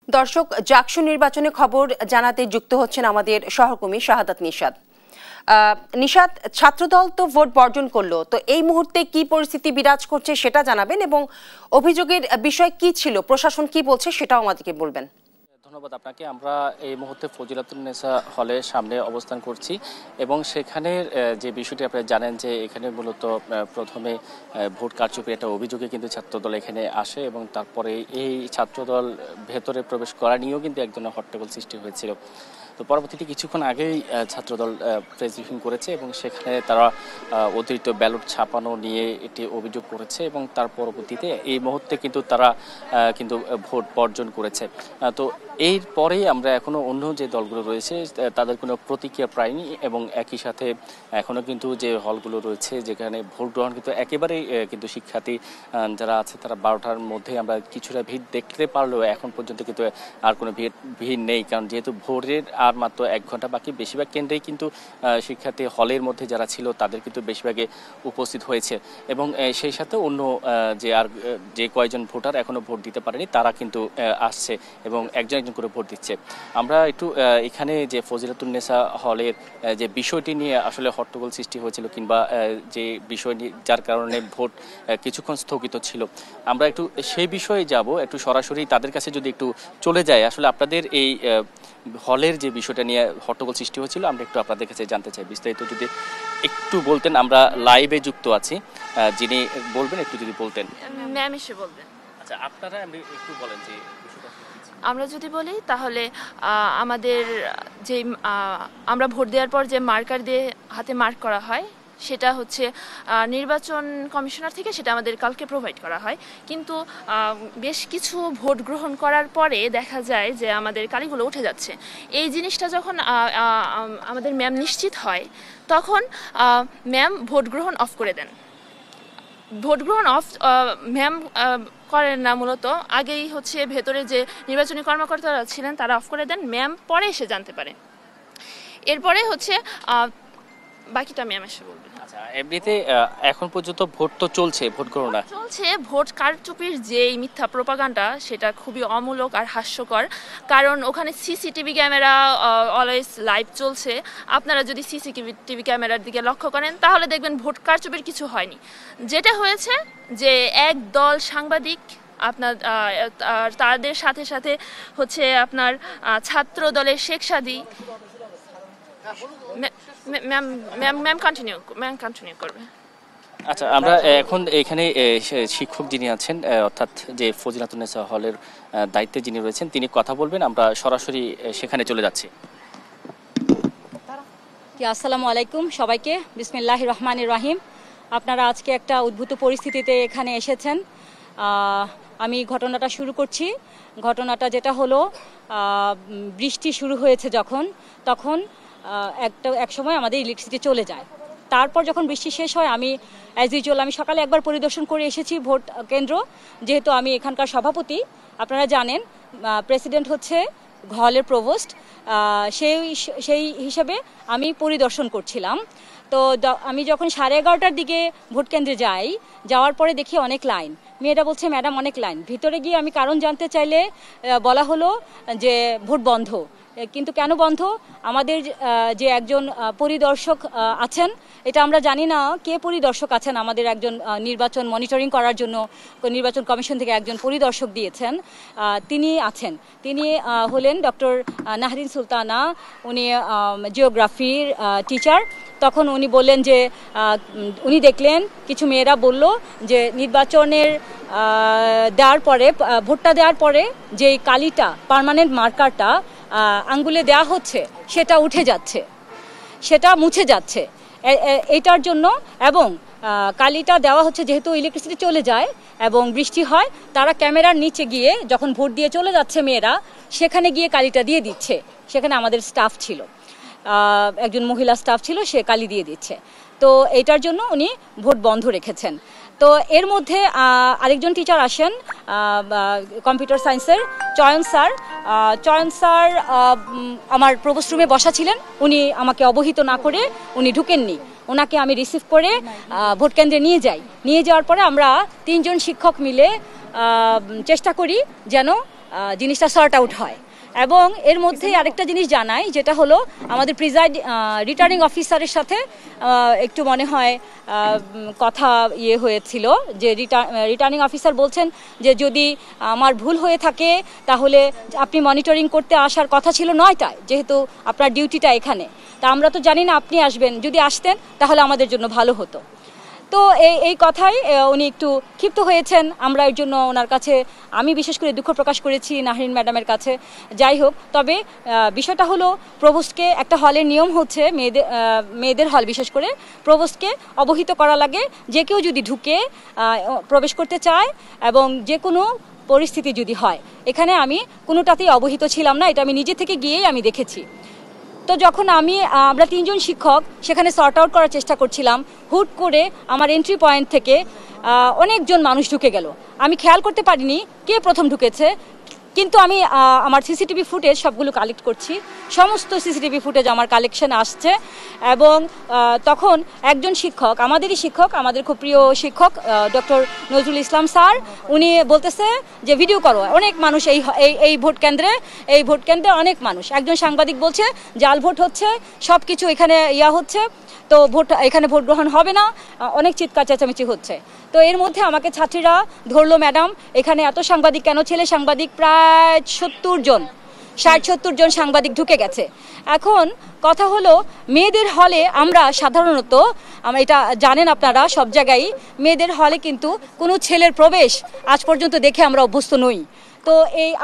দর্শক, জাকসু নির্বাচনে খবর জানাতে যুক্ত হচ্ছেন আমাদের সহকর্মী শাহাদাত নিশাত। নিশাত, ছাত্রদল তো ভোট বর্জন করলো, তো এই মুহূর্তে কি পরিস্থিতি বিরাজ করছে সেটা জানাবেন এবং অভিযোগের বিষয় কি ছিল, প্রশাসন কি বলছে সেটাও আমাদেরকে বলবেন। ধন্যবাদ আপনাকে। আমরা এই মুহূর্তে ফজিলাতুন্নেসা হলের সামনে অবস্থান করছি এবং সেখানে যে বিষয়টি আপনারা জানেন যে এখানে মূলত প্রথমে ভোট কারচুপির একটা অভিযোগে কিন্তু ছাত্রদল এখানে আসে এবং তারপরে এই ছাত্রদল ভেতরে প্রবেশ করা নিয়েও কিন্তু এক ধরনের হট্টগোল সৃষ্টি হয়েছিল। তো পরবর্তীতে কিছুক্ষণ আগেই ছাত্রদল প্রেস ব্রিফিং করেছে এবং সেখানে তারা অতিরিক্ত ব্যালট ছাপানো নিয়ে এটি অভিযোগ করেছে এবং তার পরবর্তীতে এই মুহূর্তে কিন্তু তারা কিন্তু ভোট বর্জন করেছে। তো এরপরেই আমরা এখনও অন্য যে দলগুলো রয়েছে তাদের কোনো প্রতিক্রিয়া পাইনি এবং একই সাথে এখনও কিন্তু যে হলগুলো রয়েছে যেখানে ভোট গ্রহণ কিন্তু একেবারেই কিন্তু শিক্ষার্থী যারা আছে তারা 12টার মধ্যে আমরা কিছুটা ভিড় দেখতে পারলেও এখন পর্যন্ত কিন্তু আর কোনো ভিড় নেই, কারণ যেহেতু ভোটের আর মাত্র 1 ঘন্টা বাকি। বেশিরভাগ কেন্দ্রেই কিন্তু শিক্ষার্থী হলের মধ্যে যারা ছিল তাদের কিন্তু বেশিরভাগে উপস্থিত হয়েছে এবং সেই সাথে অন্য যে কয়েকজন ভোটার এখনও ভোট দিতে পারেনি তারা কিন্তু আসছে এবং একজন করে ভোট দিচ্ছে। আমরা একটু এখানে যে ফজিলাতুন্নেসা হলের যে বিষয়টি নিয়ে আসলে হট্টগোল সৃষ্টি হয়েছিল কিংবা যে বিষয় যার কারণে ভোট কিছুক্ষণ স্থগিত ছিল, আমরা একটু সেই বিষয়ে যাব, একটু সরাসরি তাদের কাছে যদি একটু চলে যায়। আসলে আপনাদের এই হলের যে বিষয়টা নিয়ে হট্টগোল সৃষ্টি হয়েছিল আমরা একটু আপনাদের কাছে জানতে চাই, বিস্তারিত যদি একটু বলতেন। আমরা লাইভে যুক্ত আছি, যিনি বলবেন একটু যদি বলতেন। ম্যাম এসে বলবেন। আচ্ছা, আপনারা একটু বলেন যে আমরা যদি বলি তাহলে আমাদের যে আমরা ভোট দেওয়ার পর যে মার্কার দিয়ে হাতে মার্ক করা হয় সেটা হচ্ছে নির্বাচন কমিশনার থেকে সেটা আমাদের কালকে প্রোভাইড করা হয়, কিন্তু বেশ কিছু ভোট গ্রহণ করার পরে দেখা যায় যে আমাদের কালিগুলো উঠে যাচ্ছে। এই জিনিসটা যখন আমাদের ম্যাম নিশ্চিত হয় তখন ম্যাম ভোট গ্রহণ অফ করে দেন। ভোট গ্রহণ অফ ম্যাম করেন না, মূলত আগেই হচ্ছে ভেতরে যে নির্বাচনী কর্মকর্তারা ছিলেন তারা অফ করে দেন, ম্যাম পরে এসে জানতে পারে। এরপরে হচ্ছে বাকিটা ম্যাম এসে বলবে। আচ্ছা, এমনিতে এখন পর্যন্ত ভোট তো চলছে, ভোট গণনা চলছে। ভোট কারচুপির যে মিথ্যা প্রোপাগান্ডা সেটা খুবই অমূলক আর হাস্যকর, কারণ ওখানে সিসিটিভি ক্যামেরা অলওয়েজ লাইভ চলছে। আপনারা যদি সিসিটিভি ক্যামেরার দিকে লক্ষ্য করেন তাহলে দেখবেন ভোট কারচুপির কিছু হয়নি। যেটা হয়েছে যে এক দল সাংবাদিক আপনার তাদের সাথে সাথে হচ্ছে আপনার ছাত্র দলের শেখ সাদি ম্যাম কন্টিনিউ করবে। আচ্ছা, আমরা এখন এখানে শিক্ষক যিনি আছেন অর্থাৎ যে ফজিলাতুন্নেসা হলের দায়িত্বে যিনি রয়েছেন তিনি কথা বলবেন। আমরা সরাসরি সেখানে চলে যাচ্ছি। আসসালামু আলাইকুম সবাইকে, বিসমিল্লাহির রহমানির রহিম। আপনারা আজকে একটা উদ্ভূত পরিস্থিতিতে এখানে এসেছেন। আমি ঘটনাটা শুরু করছি। ঘটনাটা যেটা হলো, বৃষ্টি শুরু হয়েছে তখন এক সময় আমাদের ইলেকট্রিসিটি চলে যায়। তারপর যখন বৃষ্টি শেষ হয় আমি অ্যাজ ইউজুয়াল আমি সকালে একবার পরিদর্শন করে এসেছি ভোট কেন্দ্র, যেহেতু আমি এখানকার সভাপতি। আপনারা জানেন প্রেসিডেন্ট হচ্ছে হলের প্রভোস্ট, সেই হিসেবে আমি পরিদর্শন করছিলাম। তো আমি যখন 11:30টার দিকে ভোট কেন্দ্রে যাওয়ার পরে দেখি অনেক লাইন। মেয়েরা বলছে ম্যাডাম অনেক লাইন। ভিতরে গিয়ে আমি কারণ জানতে চাইলে বলা হলো যে ভোট বন্ধ। কিন্তু কেন বন্ধ? আমাদের যে একজন পরিদর্শক আছেন, এটা আমরা জানি না কে পরিদর্শক আছেন, আমাদের একজন নির্বাচন মনিটরিং করার জন্য নির্বাচন কমিশন থেকে একজন পরিদর্শক দিয়েছেন, তিনি আছেন। তিনি হলেন ডক্টর নাহরিন সুলতানা, উনি জিওগ্রাফির টিচার। তখন উনি বললেন যে উনি দেখলেন কিছু মেয়েরা বলল যে নির্বাচনের ভোটটা দেওয়ার পরে যে কালিটা পার্মানেন্ট মার্কারটা আঙ্গুলে দেওয়া হচ্ছে সেটা উঠে যাচ্ছে, সেটা মুছে যাচ্ছে এইটার জন্য। এবং কালিটা দেওয়া হচ্ছে যেহেতু ইলেকট্রিসিটি চলে যায় এবং বৃষ্টি হয়, তারা ক্যামেরার নিচে গিয়ে যখন ভোট দিয়ে চলে যাচ্ছে মেয়েরা, সেখানে গিয়ে কালিটা দিয়ে দিচ্ছে। সেখানে আমাদের স্টাফ ছিল, একজন মহিলা স্টাফ ছিল, সে কালি দিয়ে দিচ্ছে। তো এইটার জন্য উনি ভোট বন্ধ রেখেছেন। তো এর মধ্যে আরেকজন টিচার আসেন কম্পিউটার সায়েন্সের, চয়ন স্যার আমার প্রভোস্ট রুমে বসা ছিলেন। উনি আমাকে অবহিত না করে উনি ঢুকেননি। ওনাকে আমি রিসিভ করে ভোট কেন্দ্রে নিয়ে যাওয়ার পরে আমরা 3 জন শিক্ষক মিলে চেষ্টা করি যেন জিনিসটা সর্ট আউট হয়। এবং এর মধ্যেই আরেকটা জিনিস জানাই, যেটা হলো আমাদের রিটার্নিং অফিসারের সাথে একটু মনে হয় কথা হয়েছিল, যে রিটার্নিং অফিসার বলছেন যে যদি আমার ভুল হয়ে থাকে তাহলে আপনি মনিটরিং করতে আসার কথা ছিল 9টায়, যেহেতু আপনার ডিউটিটা এখানে। তা আমরা তো জানি না আপনি আসবেন, যদি আসতেন তাহলে আমাদের জন্য ভালো হতো। তো এই কথাই উনি একটু ক্ষিপ্ত হয়েছেন। আমরা এর জন্য ওনার কাছে, আমি বিশেষ করে দুঃখ প্রকাশ করেছি নাহরিন ম্যাডামের কাছে। যাই হোক, তবে বিষয়টা হলো প্রভোস্টকে, একটা হলের নিয়ম হচ্ছে মেয়েদের হল বিশেষ করে প্রভোস্টকে অবহিত করা লাগে, যে কেউ যদি ঢুকে প্রবেশ করতে চায় এবং যে কোনো পরিস্থিতি যদি হয়। এখানে আমি কোনোটাতেই অবহিত ছিলাম না, এটা আমি নিজে থেকে গিয়েই আমি দেখেছি। তো যখন আমরা 3 জন শিক্ষক সেখানে সর্ট আউট করার চেষ্টা করছিলাম, হুট করে আমার এন্ট্রি পয়েন্ট থেকে অনেকজন মানুষ ঢুকে গেল। আমি খেয়াল করতে পারিনি কে প্রথম ঢুকেছে, কিন্তু আমি আমার সিসিটিভি ফুটেজ সবগুলো কালেক্ট করছি, সমস্ত সিসিটিভি ফুটেজ আমার কালেকশন আসছে। এবং তখন একজন শিক্ষক, আমাদেরই শিক্ষক, আমাদের খুব প্রিয় শিক্ষক ডক্টর নজরুল ইসলাম স্যার, উনি বলতেছে যে ভিডিও করো, অনেক মানুষ এই ভোট কেন্দ্রে অনেক মানুষ। একজন সাংবাদিক বলছে জাল ভোট হচ্ছে, সব কিছু এখানে হচ্ছে, তো এখানে ভোট গ্রহণ হবে না, অনেক চিৎকার চেঁচামেচি হচ্ছে। তো এর মধ্যে আমাকে ছাত্রীরা ধরলো, ম্যাডাম এখানে এত সাংবাদিক কেন? ছেলে সাংবাদিক প্রায় 60-70 জন সাংবাদিক ঢুকে গেছে। এখন কথা হলো, মেয়েদের হলে আমরা সাধারণত, এটা জানেন আপনারা সব জায়গায়, মেয়েদের হলে কিন্তু কোনো ছেলের প্রবেশ আজ পর্যন্ত দেখে আমরা অভ্যস্ত নই। তো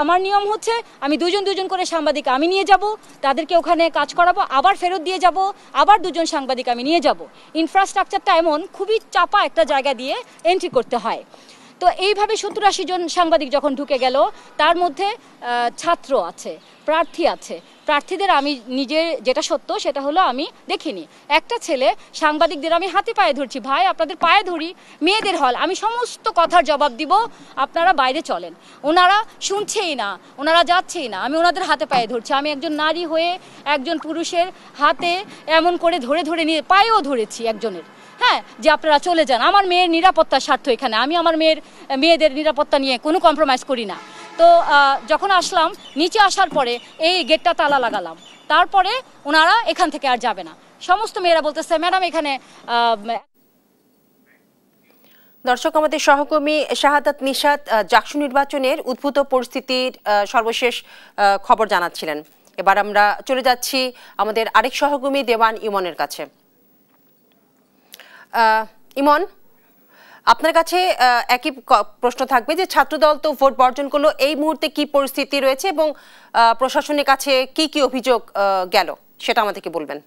আমার নিয়ম হচ্ছে আমি দুজন করে সাংবাদিক আমি নিয়ে যাব, তাদেরকে ওখানে কাজ করাবো, আবার ফেরত দিয়ে যাব, আবার 2 জন সাংবাদিক আমি নিয়ে যাব। ইনফ্রাস্ট্রাকচারটা এমন খুবই চাপা একটা জায়গা দিয়ে এন্ট্রি করতে হয়। তো এইভাবে 70-80 জন সাংবাদিক যখন ঢুকে গেল, তার মধ্যে ছাত্র আছে, প্রার্থী আছে। প্রার্থীদের আমি নিজের যেটা সত্য সেটা হলো আমি দেখিনি। একটা ছেলে সাংবাদিকদের আমি হাতে পায়ে ধরছি, ভাই আপনাদের পায়ে ধরি, মেয়েদের হল, আমি সমস্ত কথার জবাব দিব, আপনারা বাইরে চলেন। ওনারা শুনছেই না, ওনারা যাচ্ছেই না, আমি ওনাদের হাতে পায়ে ধরছি। আমি একজন নারী হয়ে একজন পুরুষের হাতে এমন করে ধরে নিয়ে পায়েও ধরেছি একজনের, হ্যাঁ, যে আপনারা চলে যান, আমার মেয়ের নিরাপত্তার স্বার্থ এখানে, আমি আমার মেয়েদের নিরাপত্তা নিয়ে কোনো কম্প্রোমাইজ করি না। তো যখন আসলাম, নিচে আসার পরে এই গেটটা তালা লাগালাম, তারপরে ওনারা এখান থেকে আর যাবে না। সমস্ত মেয়েরা বলতেছে ম্যাডাম এখানে। দর্শক, আমাদের সহকর্মী শাহাদাত নিশাত জাকসু নির্বাচনের উদ্ভূত পরিস্থিতির সর্বশেষ খবর জানাচ্ছিলেন। এবার আমরা চলে যাচ্ছি আমাদের আরেক সহকর্মী দেওয়ান ইমনের কাছে। ইমন, আপনার কাছে একই প্রশ্ন থাকবে যে ছাত্রদল তো ভোট বর্জন করলো, এই মুহূর্তে কি পরিস্থিতি রয়েছে এবং প্রশাসনের কাছে কি কি অভিযোগ গেল সেটা আমাদেরকে বলবেন।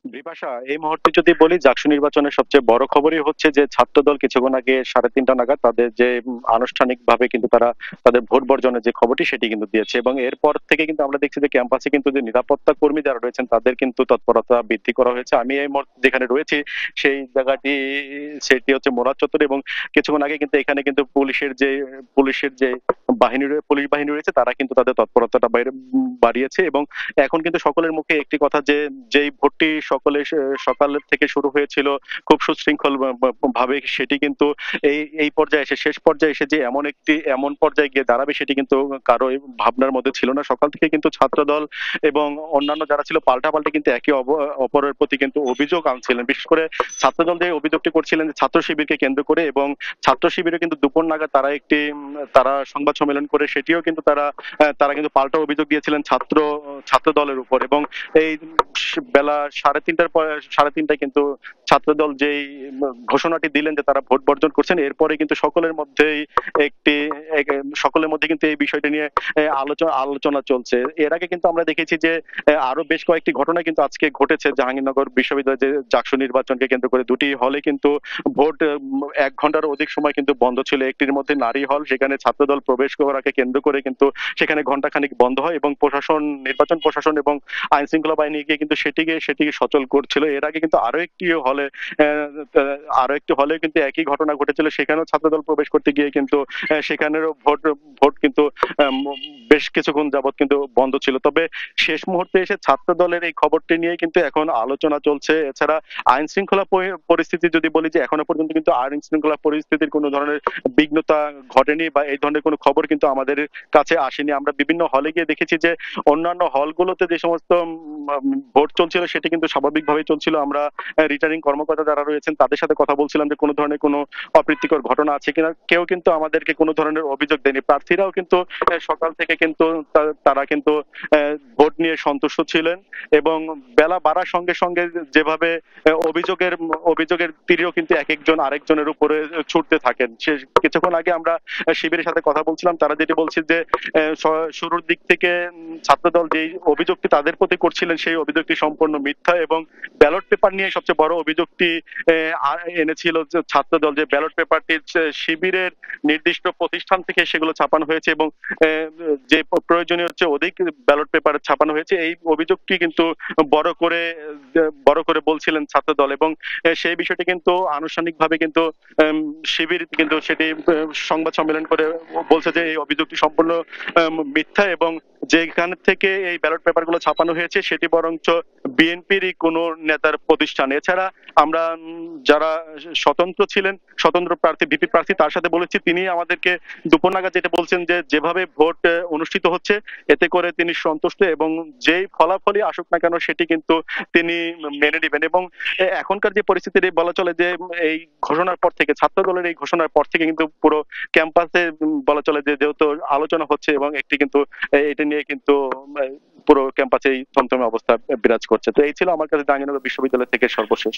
বিপাশা, এই মুহূর্তে যদি বলি, জাকসু নির্বাচনের সবচেয়ে বড় খবরই হচ্ছে যে ছাত্রদল কিছুক্ষণ আগে 3:30 নাগাদ তাদের যে আনুষ্ঠানিক ভাবে কিন্তু তারা তাদের ভোট বর্জনের যে খবরটি সেটি কিন্তু দিয়েছে। এবং এরপর থেকে কিন্তু আমরা দেখছি যে ক্যাম্পাসে কিন্তু যে নিরাপত্তা কর্মী যারা রয়েছেন তাদের কিন্তু তৎপরতা বৃদ্ধি করা হয়েছে। আমি এই মুহূর্তে যেখানে রয়েছি সেই জায়গাটি, সেটি হচ্ছে মোরাদ চত্বর, এবং কিছুক্ষণ আগে কিন্তু এখানে কিন্তু পুলিশের যে পুলিশ বাহিনী রয়েছে তারা কিন্তু তাদের তৎপরতাটা বাড়িয়েছে। এবং এখন কিন্তু সকলের মুখে একটি কথা, যে যেই ভোটটি সকাল থেকে শুরু হয়েছিল খুব সুশৃঙ্খল ভাবে, সেটি কিন্তু এই পর্যায়ে এসে, শেষ পর্যায়ে এসে যে এমন পর্যায়ে গিয়ে দাঁড়াবে সেটি কিন্তু কারো ভাবনার মধ্যে ছিল না। সকাল থেকে কিন্তু ছাত্রদল এবং অন্যান্য যারা ছিল পাল্টাপাল্টি কিন্তু একে অপরের প্রতি কিন্তু অভিযোগ আনছিলেন। বিশেষ করে ছাত্রদল যে অভিযোগটি করছিলেন যে ছাত্র শিবিরকে কেন্দ্র করে, এবং ছাত্র শিবিরে কিন্তু দুপুর নাগাদ তারা সংবাদ সম্মেলন করে সেটিও কিন্তু তারা কিন্তু পাল্টা অভিযোগ দিয়েছিলেন ছাত্র দলের উপর। এবং এই বেলা 3:30টায় কিন্তু ছাত্রদল যেই ঘোষণাটি দিলেন যে তারা ভোট বর্জন করছেন, এরপরে কিন্তু সকলের মধ্যে কিন্তু এই বিষয়টি নিয়ে আলোচনা চলছে। এর আগে কিন্তু আমরা দেখেছি যে আরো বেশ কয়েকটি ঘটনা কিন্তু আজকে ঘটেছে জাহাঙ্গীরনগর বিশ্ববিদ্যালয়ের যে জাকসু নির্বাচনকে কেন্দ্র করে। 2টি হলে কিন্তু ভোট 1 ঘন্টার অধিক সময় কিন্তু বন্ধ ছিল। একটির মধ্যে নারী হল, সেখানে ছাত্রদল প্রবেশ করাকে কেন্দ্র করে কিন্তু সেখানে ঘণ্টাখানিক বন্ধ হয় এবং নির্বাচন প্রশাসন এবং আইন শৃঙ্খলা বাহিনী গিয়ে কিন্তু সেটিকে সচল করছিল। এর আগে কিন্তু আরো একটি হলে কিন্তু একই ঘটনা ঘটেছিল, সেখানেও ছাত্রদল প্রবেশ করতে গিয়ে কিন্তু সেখানেরও ভোট কিন্তু বেশ কিছুক্ষণ যাবত কিন্তু বন্ধ ছিল। তবে শেষ মুহূর্তে এসে ছাত্র দলের এই খবরটি নিয়ে কিন্তু এখন আলোচনা চলছে। এছাড়া আইন শৃঙ্খলা পরিস্থিতি যদি বলি, যে এখনো পর্যন্ত কিন্তু আইন শৃঙ্খলা পরিস্থিতির কোনো ধরনের বিঘ্নতা ঘটেনি বা এই ধরনের কোনো খবর কিন্তু আমাদের কাছে আসেনি। আমরা বিভিন্ন হলে গিয়ে দেখেছি যে অন্যান্য হলগুলোতে যে সমস্ত ভোট চলছিল সেটি কিন্তু স্বাভাবিকভাবেই চলছিল। আমরা রিটার্নিং কর্মকর্তা যারা রয়েছেন তাদের সাথে কথা বলছিলাম যে কোনো ধরনের কোনো অপ্রীতিকর ঘটনা আছে কিনা। কেউ কিন্তু আমাদেরকে কোনো ধরনের অভিযোগ দেয়নি। প্রার্থীরাও কিন্তু সকাল থেকে কিন্তু তারা কিন্তু ভোট নিয়ে সন্তুষ্ট ছিলেন এবং বেলা বাড়ার সঙ্গে সঙ্গে যেভাবে অভিযোগের তীরেও কিন্তু এক একজন আরেকজনের উপরে ছুটতে থাকেন। কিছুক্ষণ আগে আমরা শিবিরের সাথে কথা বলছিলাম, তারা যেটি বলছে যে শুরুর দিক থেকে ছাত্রদল যে অভিযোগটি তাদের প্রতি করছিলেন সেই অভিযোগটি সম্পূর্ণ মিথ্যা এবং ব্যালট পেপার নিয়ে সবচেয়ে বড় অভিযোগটি এনেছিল যে ছাত্রদল, যে ব্যালট পেপারটি শিবিরের নির্দিষ্ট প্রতিষ্ঠান থেকে সেগুলো ছাপানো হয়েছে এবং যে প্রয়োজনীয় হচ্ছে অধিক ব্যালট পেপার ছাপানো হয়েছে, এই অভিযোগটি কিন্তু বড় করে বলছিলেন ছাত্রদল এবং সেই বিষয়টি কিন্তু আনুষ্ঠানিকভাবে কিন্তু শিবির কিন্তু সেটি সংবাদ সম্মেলন করে বলছে যে এই অভিযোগটি সম্পূর্ণ মিথ্যা এবং যেখান থেকে এই ব্যালট পেপারগুলো ছাপানো হয়েছে সেটি বরঞ্চ বিএনপিরই কোনো নেতার প্রতিষ্ঠান। এছাড়া আমরা যারা স্বতন্ত্র প্রার্থী ভিপি প্রার্থী তার সাথে বলেছি, তিনি আমাদেরকে দুপুর নাগাদ যেটা বলছেন যে যেভাবে ভোট অনুষ্ঠিত হচ্ছে এতে করে তিনি সন্তুষ্ট এবং যেই ফলাফলই আসুক না কেন সেটি কিন্তু তিনি মেনে নেবেন। এবং এখনকার যে পরিস্থিতি বলা চলে যে এই ঘোষণার পর থেকে, ছাত্র দলের এই ঘোষণার পর থেকে কিন্তু পুরো ক্যাম্পাসে বলা চলে যে যেহেতু আলোচনা হচ্ছে এবং একটি কিন্তু এটা নিয়ে কিন্তু পুরো ক্যাম্পাসে থমথমে অবস্থা বিরাজ করছে। তো এই ছিল আমার কাছে জাহাঙ্গীরনগর বিশ্ববিদ্যালয় থেকে সর্বশেষ।